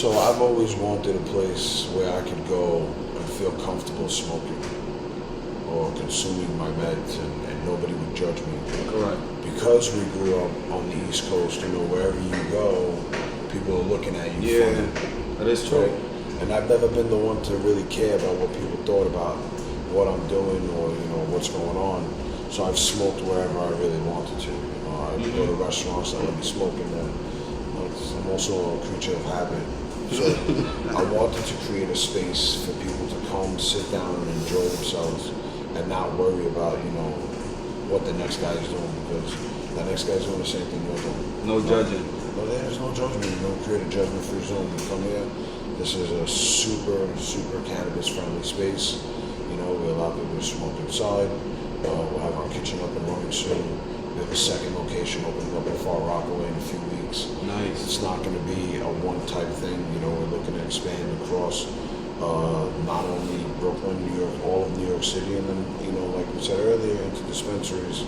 So I've always wanted a place where I could go and feel comfortable smoking or consuming my meds, and nobody would judge me. Correct. Because we grew up on the East Coast, wherever you go, people are looking at you. Yeah, funny, that is true. right? And I've never been the one to really care about what people thought about what I'm doing or what's going on. So I've smoked wherever I really wanted to. I go to restaurants that let me smoke in them. I'm also a creature of habit. So I wanted to create a space for people to come, sit down, and enjoy themselves, and not worry about what the next guy is doing, because the next guy's doing the same thing you're doing. No judging. No, there's no judgment. You don't create a judgment-free zone. You come here. This is a super cannabis-friendly space. We allow people to smoke inside. We'll have our kitchen up and running soon. We have a second location opening up in Far Rockaway in a few weeks. Nice. It's not going to be a one-type thing. We're looking to expand across not only Brooklyn, New York, all of New York City, and then, like we said earlier, into dispensaries,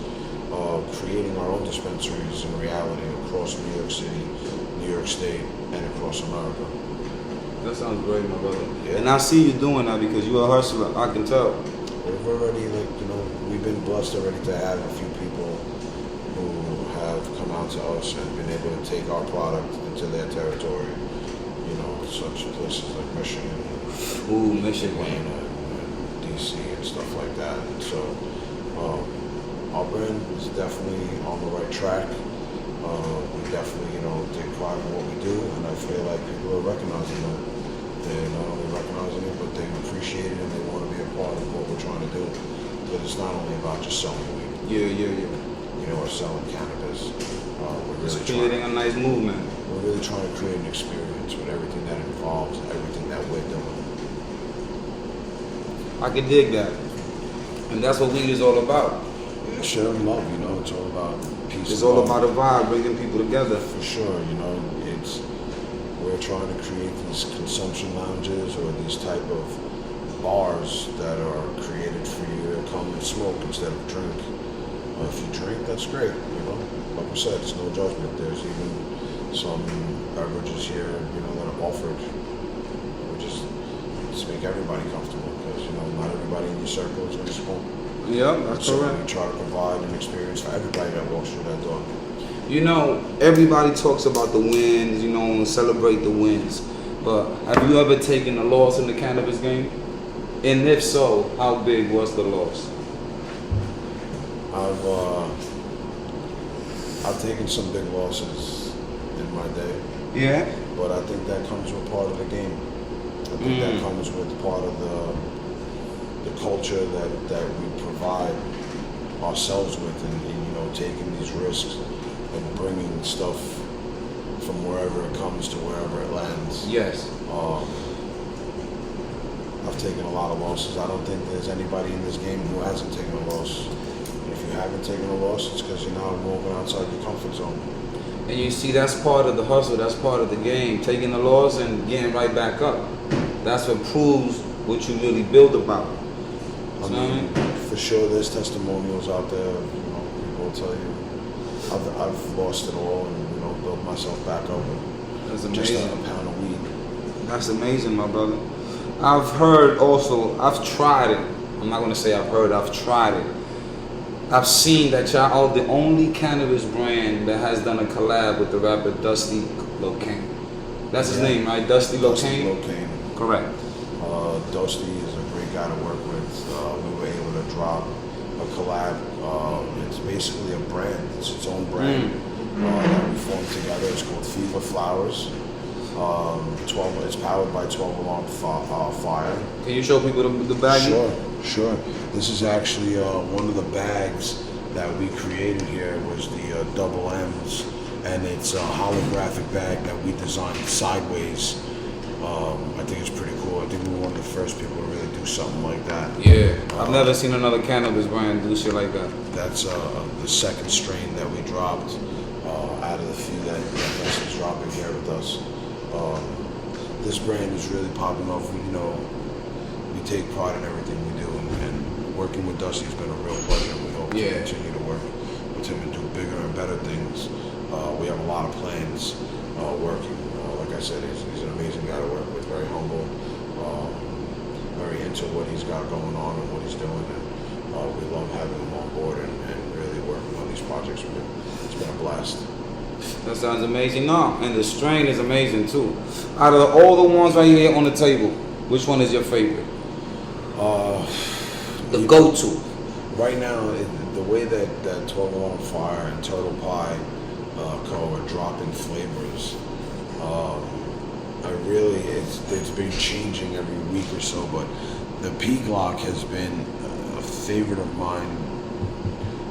creating our own dispensaries in reality across New York City, New York State, and across America. That sounds great, my brother. Yeah. And I see you doing that because you're a hustler. I can tell. We've already, we've been blessed already to have a few people who have come out to us and been able to take our product into their territory. Such places like Michigan, Ooh, Michigan, Atlanta, and DC, and stuff like that. And so, our brand is definitely on the right track. We definitely, take pride in what we do, and I feel like people are recognizing that. They're not only recognizing it, but they appreciate it and they want to be a part of what we're trying to do. But it's not only about just selling weed. Yeah. Or selling cannabis. We're It's really creating a nice movement. We're really trying to create an experience with everything that involves everything that we're doing. I can dig that. And that's what weed is all about. Yeah, sharing love, it's all about peace. It's all about a vibe, bringing people together. For sure, we're trying to create these consumption lounges or these type of bars that are created for you to come and smoke instead of drink. If you drink, that's great, Like I said, it's no judgment. There's even some beverages here, that are offered. We just make everybody comfortable because, not everybody in your circle is going to smoke. Yeah, that's so correct. we try to provide an experience for everybody that walks through that door. Everybody talks about the wins, and celebrate the wins. But have you ever taken a loss in the cannabis game? And if so, how big was the loss? I've taken some big losses in my day. Yeah. But I think that comes with part of the game. I think that comes with part of the culture that we provide ourselves with, and taking these risks and bringing stuff from wherever it comes to wherever it lands. Yes. I've taken a lot of losses. I don't think there's anybody in this game who hasn't taken a loss. If you haven't taken a loss, it's because you're not moving outside your comfort zone. And you see, that's part of the hustle. That's part of the game. Taking the loss and getting right back up. That's what proves what you really build about. I mean, for sure, there's testimonials out there. People will tell you, I've lost it all and built myself back up. That's amazing. Just on a pound of weed. That's amazing, my brother. I've heard also. I've tried it. I'm not gonna say I've heard. I've tried it. I've seen that y'all are the only cannabis brand that has done a collab with the rapper Dusty Locane. That's his name, right? Dusty Locane? Locane. Correct. Dusty is a great guy to work with. We were able to drop a collab. It's basically a brand. It's its own brand that we formed together. It's called Fever Flowers. 12. It's powered by 12 alarm fire. Can you show people the bag? Sure. This is actually one of the bags that we created here was the double M's, and it's a holographic bag that we designed sideways. I think it's pretty cool. I think we were one of the first people to really do something like that. Yeah, I've never seen another cannabis brand do shit like that. That's the second strain that we dropped out of the few that is dropping here with us. This brand is really popping off. We take pride in everything we do, and working with Dusty has been a real pleasure. We hope to continue to work with him and do bigger and better things. We have a lot of plans working. Like I said, he's an amazing guy to work with, very humble, very into what he's got going on and what he's doing, and we love having him on board and really working on these projects with him. It's been a blast. That sounds amazing. No, and the strain is amazing too. Out of all the ones right here on the table, which one is your favorite? The go-to. Right now, the way that 12 Alarm Fire and Turtle Pie are dropping flavors, it's been changing every week or so, but the P-Glock has been a favorite of mine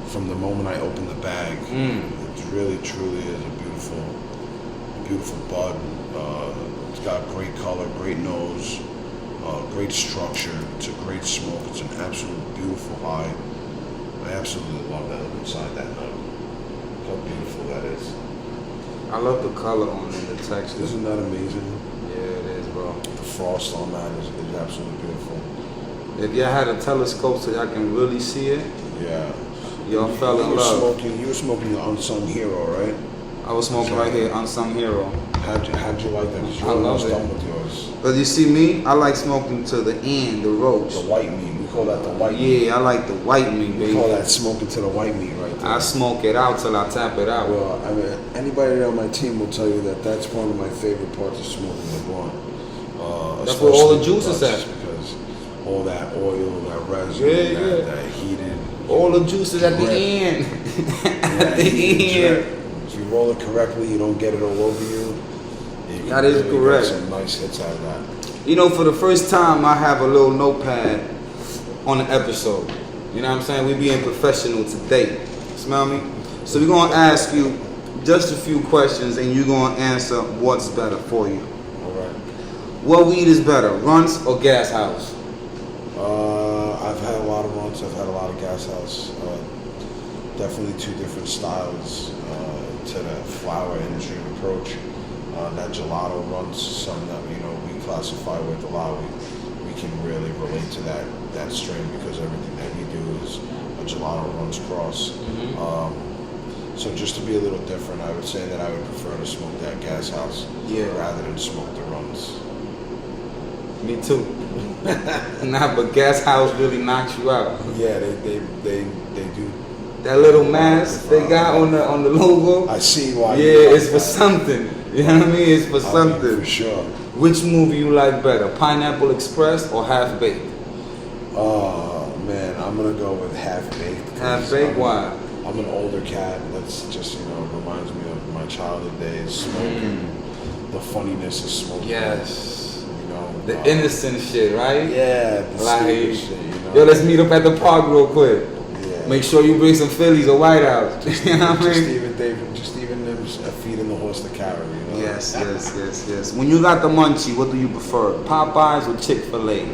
from the moment I opened the bag. It really, truly is a beautiful bud. It's got great color, great nose, great structure. It's a great smoke. It's an absolute beautiful high. I absolutely love that inside that nut. How beautiful that is. I love the color on it, the texture. Isn't that amazing? Yeah, it is, bro. The frost on that is absolutely beautiful. If y'all had a telescope so y'all can really see it, Yeah. y'all fell in love. You were smoking the Unsung Hero, right? I was smoking right here, Unsung Hero. How'd you like that? 'Cause I love it. done with yours. But you see me, I like smoking to the end, the roach. The white meat. We call that the white meat. Yeah, I like the white meat, We call baby. that smoking to the white meat right there. I smoke it out till I tap it out. Well, I mean, anybody on my team will tell you that that's one of my favorite parts of smoking the blunt. That's where all the especially juice is blunts, at. because all that oil, that resin, Yeah. that heated. All the juices at the drip. end. Yeah, At the heated end. drip. If you roll it correctly, you don't get it all over you. You That can is really correct. Get some nice hits out of that. You know, for the first time, I have a little notepad on the episode. You know what I'm saying? We being professional today. Smell me? So we're going to ask you just a few questions, and you're going to answer what's better for you. All right. What weed is better, Runts or Gas House? I've had a lot of runs. I've had a lot of gas house. Definitely two different styles to the flower industry approach. That gelato runs something that we classify with a lot. We can really relate to that strain because everything that we do is a gelato runs cross. So just to be a little different, I would say that I would prefer to smoke that gas house rather than smoke the runs. Me too. Nah, but Gas House really knocks you out. Yeah, they do. That little mask they got on the logo. I see why. Yeah, it's for something. You know what I mean? It's for something. For sure. Which movie you like better, Pineapple Express or Half Baked? Oh man, I'm gonna go with Half Baked. Half Baked, why? I'm an older cat. That's just reminds me of my childhood days. Smoking, the funniness of smoking. Yes. You The innocent shit, right? Yeah, the Like, stupid shit. yo, let's meet up at the park real quick. Yeah. Make sure you bring some Phillies or White House. You know what I mean? Just even them feeding the horse to carry. Yes. When you got the munchie, what do you prefer, Popeyes or Chick-fil-A?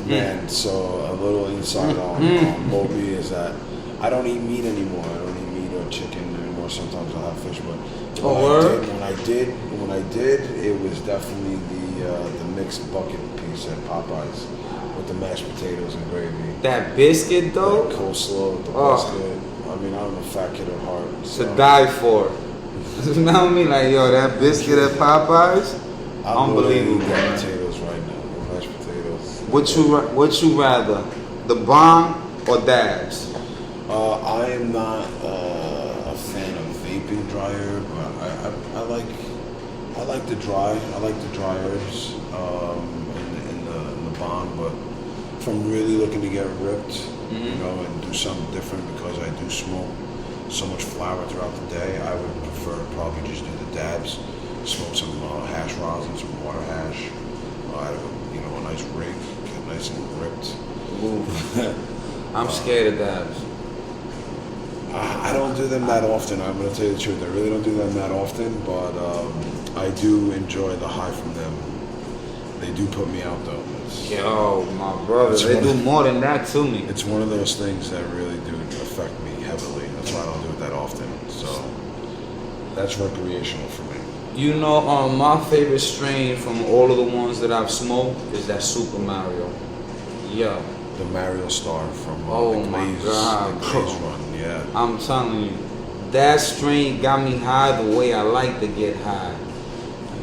Man, so a little insight on Mo.B is that I don't eat meat anymore. I don't eat meat or chicken anymore. Sometimes I'll have fish, but when I did, it was definitely the mixed bucket piece at Popeyes with the mashed potatoes and gravy. That biscuit though, That coleslaw with the Oh. biscuit. I mean, I'm a fat kid at heart. So to die for. You know what I mean? Like, yo, that biscuit at Popeyes, I'm unbelievable. eating Man. potatoes right now. The mashed potatoes. What you rather, the bomb or dabs? I am not a fan of vaping dry herb, but I like the dry. I like the dry herbs in the bond. But if I'm really looking to get ripped, and do something different because I do smoke so much flower throughout the day, I would prefer to probably just do the dabs, smoke some hash rosin, some water hash, out of a nice rig, get nice and ripped. I'm scared of dabs. I don't do them that often. I'm going to tell you the truth. I really don't do them that often, but I do enjoy the high from them. They do put me out though. Yo, my brother, they do more than that to me. It's one of those things that really do affect me heavily. That's why I don't do it that often. So that's recreational for me. You know, my favorite strain from all of the ones that I've smoked is that Super Mario. Yeah. The Mario Star from Oh the my Glaze, God, the Glaze bro. run. Yeah. I'm telling you, that strain got me high the way I like to get high.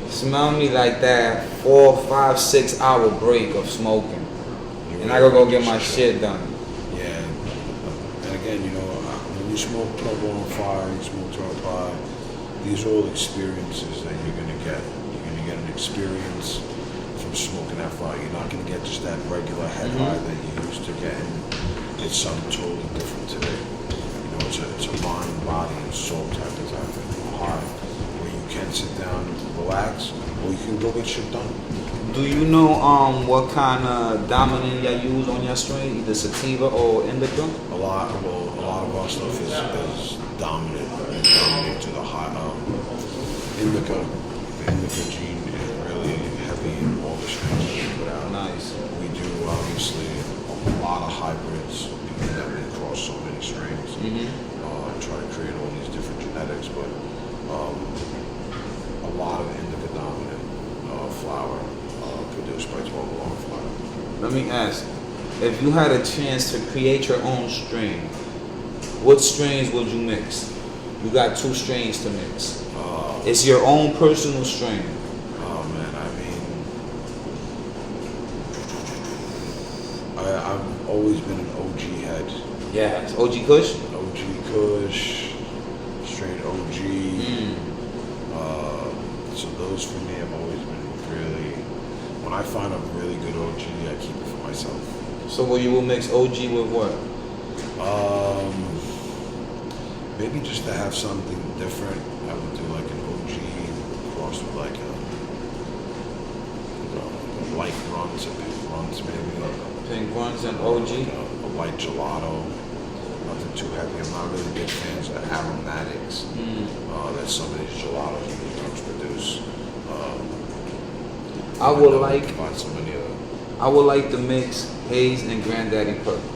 Smell me like that 4, 5, 6 hour break of smoking. And I gotta go get my shit done. Yeah. And again, you know, when you smoke trouble on fire, you smoke trouble pie, these are all experiences that you're gonna get. You're gonna get an experience from smoking that fire. You're not gonna get just that regular head high that you used to get. It's something totally different today. You know, it's a mind, body, and soul type of high where you can sit down and relax, or you can go get shit done. Do you know what kind of dominant you use on your strain, either sativa or indica? A lot of our stuff is dominant to the high. Indica, the indica gene is really heavy in all the strains that we put out. Nice. We do obviously a lot of hybrids, meaning that we cross so many strains, try to create all these different genetics, but a lot of indica dominant flower produced by 12 Alarm Flower. Let me ask, if you had a chance to create your own strain, what strains would you mix? You got 2 strains to mix. It's your own personal strain. Oh man, I mean, I've always been an OG head. Yes. OG Kush? OG Kush, straight OG. So those for me have always been really, when I find a really good OG, I keep it for myself. So what you will mix OG with what? Maybe just to have something different, I would do like an OG crossed with like a light runs, a pink runs maybe. Pink runs and OG? A light gelato, nothing too heavy. I'm not really big fans of aromatics that some of these gelatos usually produce. I would like find so many of them. I would like to mix Haze and Granddaddy Purple.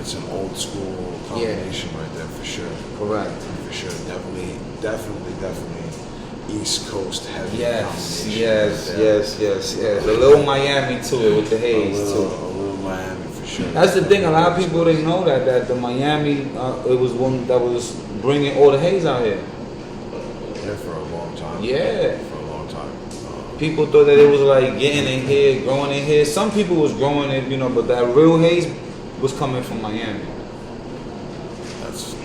It's an old school combination right there for sure. Correct. For sure. Definitely East Coast heavy Yes, combination. yes. A little Miami to it with the Haze A too. little Miami for sure. That's the thing. A lot of people didn't know that the Miami it was one that was bringing all the Haze out here. Yeah, for a long time. Yeah. For a long time. People thought that it was like getting in here, growing in here. Some people was growing it, but that real Haze was coming from Miami. That's a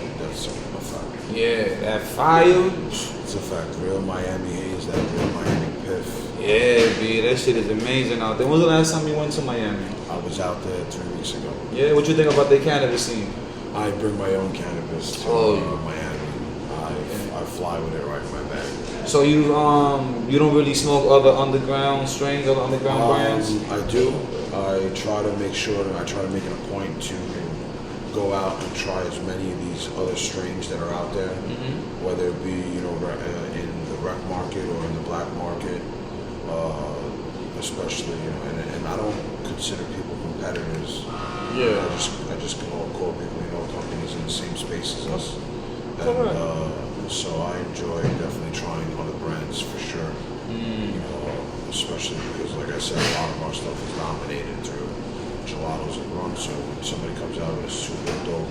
fact. Yeah, that fire. It's a fact. Real Miami Haze, that real Miami piff. Yeah, B, that shit is amazing out there. When was the last time you went to Miami? I was out there 3 weeks ago. Yeah, what you think about the cannabis scene? I bring my own cannabis to Miami. I fly with it right in my bag. So you don't really smoke other underground strains, other underground brands? I do. I try to make it a point to go out and try as many of these other strains that are out there, whether it be in the rec market or in the black market, especially and I don't consider people competitors. Yeah. I just call people companies in the same space as us, and so I enjoy definitely trying other brands for sure. Especially because, like I said, a lot of our stuff is dominated through gelatos and rum. So when somebody comes out with a super dope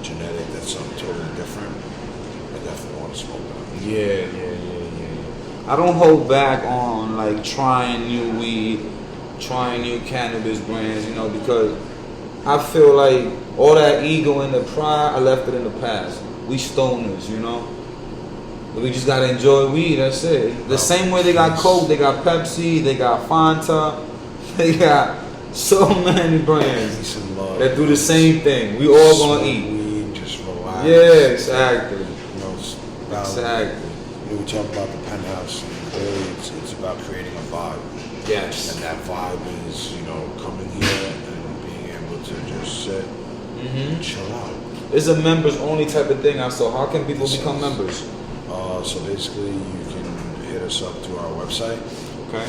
genetic that's something totally different, I definitely want to smoke that. Yeah. I don't hold back on like trying new weed, trying new cannabis brands, because I feel like all that ego and the pride, I left it in the past. We stoners, We just gotta enjoy weed, that's it. The same way they got Coke, they got Pepsi, they got Fanta, they got so many brands that do the same thing. We all gonna eat. Weed, just relax. Yeah, exactly. Exactly. We talk about the penthouse, and really it's about creating a vibe. Yes. And that vibe is, coming here and being able to just sit and chill out. It's a members only type of thing. So how can people become members? So basically, you can hit us up through our website. Okay.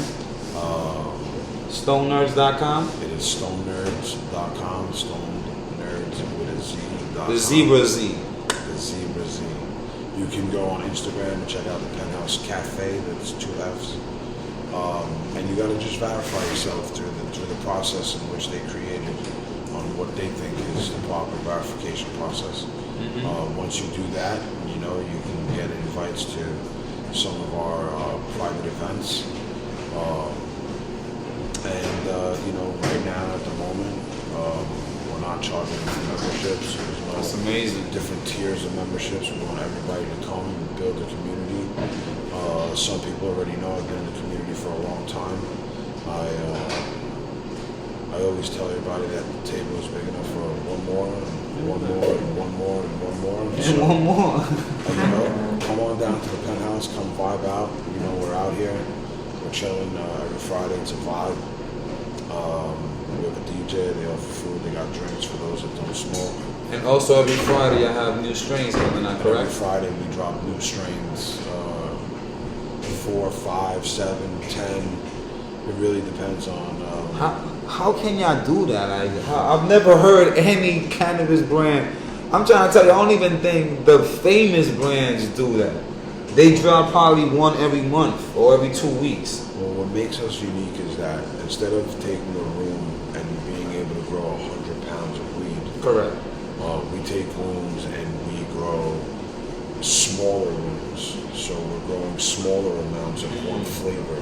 StoneNerds.com. It is stonenerds.com. Stone Nerds with a Z.com. The Zebra Z. The Zebra Z. You can go on Instagram and check out the Penthouse Cafe. That's 2 F's. And you got to just verify yourself through the process in which they created on what they think is the proper verification process. Once you do that, you can get invites to some of our private events. You know, right now at the moment, we're not charging for memberships. There's no That's amazing. different tiers of memberships. We want everybody to come and build a community. Some people already know I've been in the community for a long time. I always tell everybody that the table is big enough for one more, and one more, and one more, and one more. And one more. You know, come on down to the penthouse, come vibe out. You know, we're out here. We're chilling every Friday. It's a vibe. We have a DJ. They offer food. They got drinks for those that don't smoke. And also every Friday I have new strains coming out, correct? Every Friday we drop new strains. 4, 5, 7, 10. It really depends on. How can y'all do that? I've never heard any cannabis brand. I'm trying to tell you, I don't even think the famous brands do that. They drop probably one every month or every 2 weeks. Well, what makes us unique is that instead of taking a room and being able to grow 100 pounds of weed, Correct. we take rooms and we grow smaller rooms. So we're growing smaller amounts of one flavor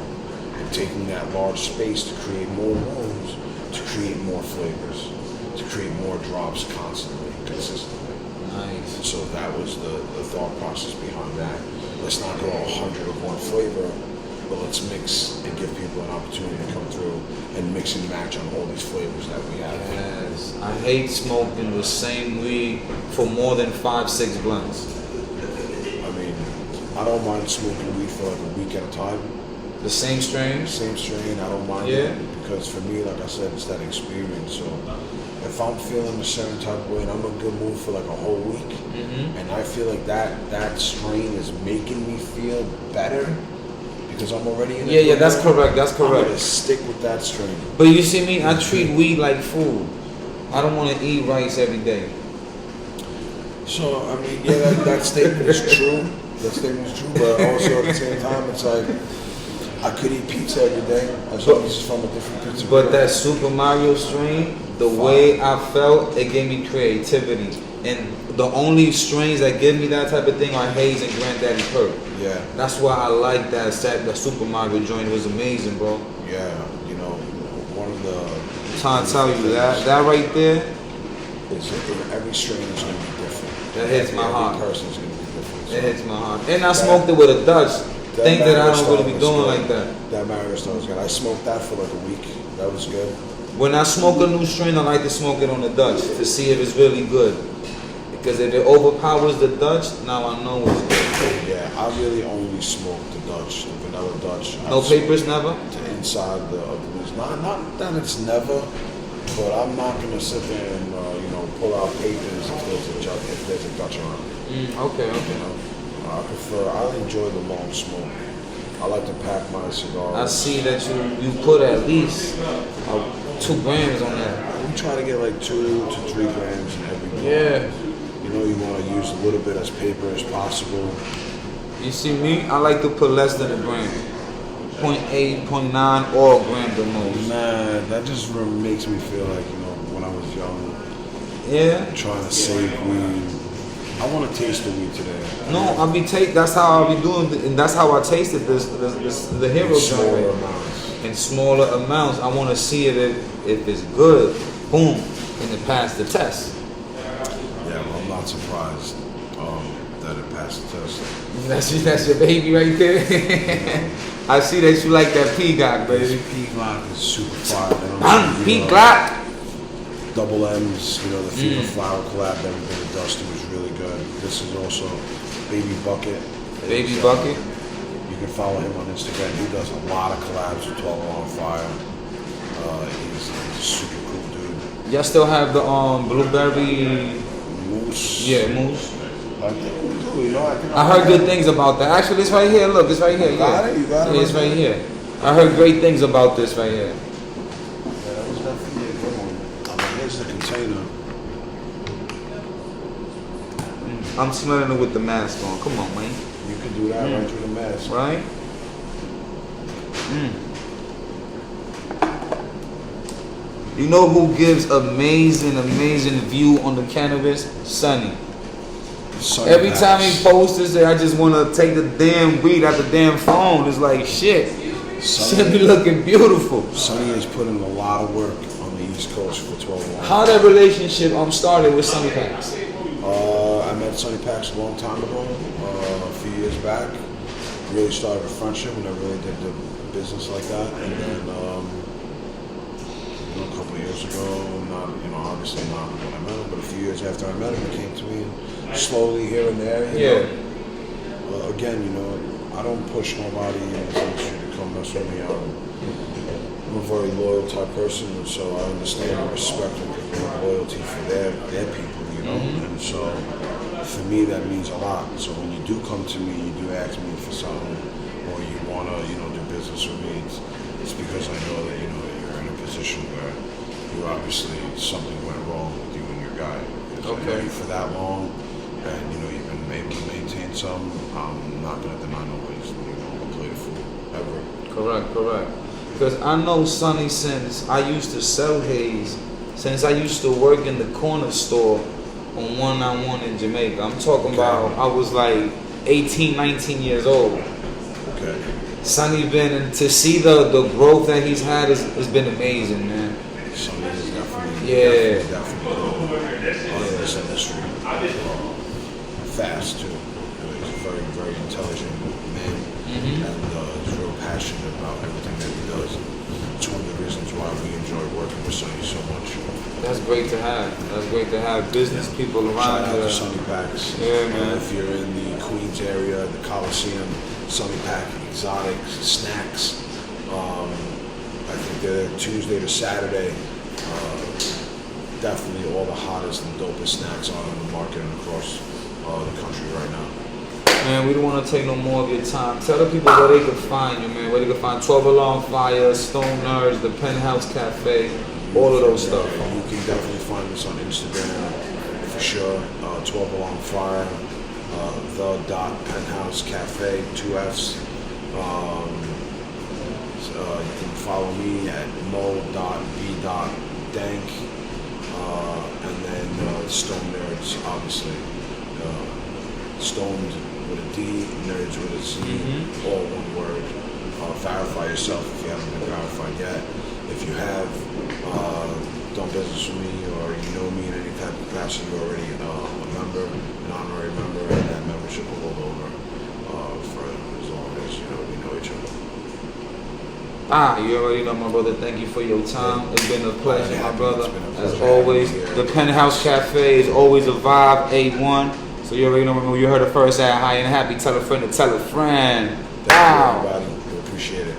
and taking that large space to create more rooms, to create more flavors, to create more drops constantly, consistently. Nice. So that was the thought process behind that. Let's not grow 100 of one flavor, but let's mix and give people an opportunity to come through and mix and match on all these flavors that we have. Yes. I hate smoking the same weed for more than 5, 6 blunts. I mean, I don't mind smoking weed for like a week at a time. The same strains? Same strain, I don't mind Yeah. it because for me, like I said, it's that experience. So if I'm feeling a certain type of way and I'm in a good mood for like a whole week, and I feel like that strain is making me feel better because I'm already in a Yeah, good that's mood, correct, that's I'm correct. gonna stick with that strain. But you see me, I treat weed like food. I don't want to eat rice every day. So I mean, yeah, that statement is true. That statement is true, but also at the same time, it's like I could eat pizza every day as long as it's from a different pizza. But that Super Mario strain, the way I felt, it gave me creativity. And the only strains that give me that type of thing are Haze and Granddaddy Perk. Yeah. That's why I like that set. The Super Mario joint was amazing, bro. Yeah, you know, one of the. I'm trying to tell you that right there, Is every strain is going to be different. that hits my heart. Every person is going to be different. It hits my heart. And I smoked it with a Dutch. Thing that I don't really be doing like that. That Mario Star was good. I smoked that for like a week. That was good. When I smoke a new strain, I like to smoke it on the Dutch to see if it's really good. Because if it overpowers the Dutch, now I know it's good. Yeah, I really only smoke the Dutch, the vanilla Dutch. No papers, never? To inside of the leaves. Not that it's never, but I'm not gonna sit there and pull out papers if there's a Dutch around. Okay. You know, I enjoy the long smoke. I like to pack my cigar. I see that you put at least 2 grams on that. We try to get like 2 to 3 grams in every blunt. Yeah. You know, you want to use a little bit as paper as possible. You see me? I like to put less than a gram. 0.8, 0.9, or a gram the most. Man, that just makes me feel like, when I was young, Yeah? trying to save weed. I want to taste the weed today. No, that's how I'll be doing, and that's how I tasted the hero joint. Smaller amounts. In smaller amounts. I want to see if it's good. Boom, and it passed the test. Yeah, well, I'm not surprised that it passed the test. That's your baby right there. I see that you like that Peacock, baby. This Peacock is super fire. They don't Peacock. Double M's, the Fever Flower collab that we did with Dusty was really good. This is also Baby Bucket. Baby Bucket. You can follow him on Instagram. He does a lot of collabs with 12 on Fire. He's a super cool dude. Y'all still have the blueberry Moose. Yeah, moose. I think we do. I heard good things about that. Actually, it's right here. Look, it's right here. You got it? You got it? Yeah, it's right here. I heard great things about this right here. Yeah, that was definitely a good one. Here's the container. I'm smelling it with the mask on. Come on, man. You can do that right through the mask. Right? You know who gives amazing view on the cannabis? Sunny. Sunny Every Packs. time he posts this, I just want to take the damn weed out the damn phone. It's like shit. Should be looking beautiful. Sonny has put in a lot of work on the East Coast for 12 months. How that relationship started with Sunny Packs? I met Sonny Packs a long time ago, a few years back. Really started a friendship when I really did the business like that. And then, a couple of years ago, obviously not when I met him, but a few years after I met him, he came to me and slowly here and there. You know, again, I don't push nobody in this industry to come mess with me. I'm a very loyal type person, and so I understand and respect when people have loyalty for their people, and so for me that means a lot. So when you do come to me, you do ask me for something, or you want to, do business with me, it's because I know that, you're in a position where you obviously, something went wrong with you and your guy. Because I know you for that long, and, you've been able to maintain some. I'm not going to deny no ways, I'll play the fool, ever. Correct. Because I know Sonny since I used to sell haze, since I used to work in the corner store on 191 in Jamaica. I'm talking about, I was like 18, 19 years old. Okay. Sonny been, to see the growth that he's had has been amazing, man. Sonny is definitely in this industry. Fast too. He's a very, very intelligent man, and he's real passionate about everything that he does. It's one of the reasons why we enjoy working with Sonny so much. That's great to have. Business people around. Shout out to Sonny Packs. Yeah, man. If you're in the Queens area, the Coliseum, Sonny Pack Exotic Snacks. I think they're Tuesday to Saturday. Definitely all the hottest and dopest snacks on the market and across the country right now. Man, we don't want to take no more of your time. Tell the people where they can find you, man. Where they can find 12 Alarm Fire, Stone Nerds, the Penthouse Cafe, all of those stuff. You can definitely find us on Instagram for sure. 12 Alarm Fire, the.penthouse cafe, 2 F's. You can follow me at Mo.B Dank, and then Stone Nerds, obviously. Stoned with a D, nerds with a Z, all one word. Verify yourself if you haven't been verified yet. If you have done business with me or you know me in any type of capacity, you're already a member, an honorary member, and that membership will hold over for as long as we know each other. You already know, my brother. Thank you for your time. It's been a pleasure, my brother. As always, the Penthouse Cafe is always a vibe, A1. So you already know, remember, you heard it first at High and Happy. Tell a friend to tell a friend. Thank you, everybody. We appreciate it.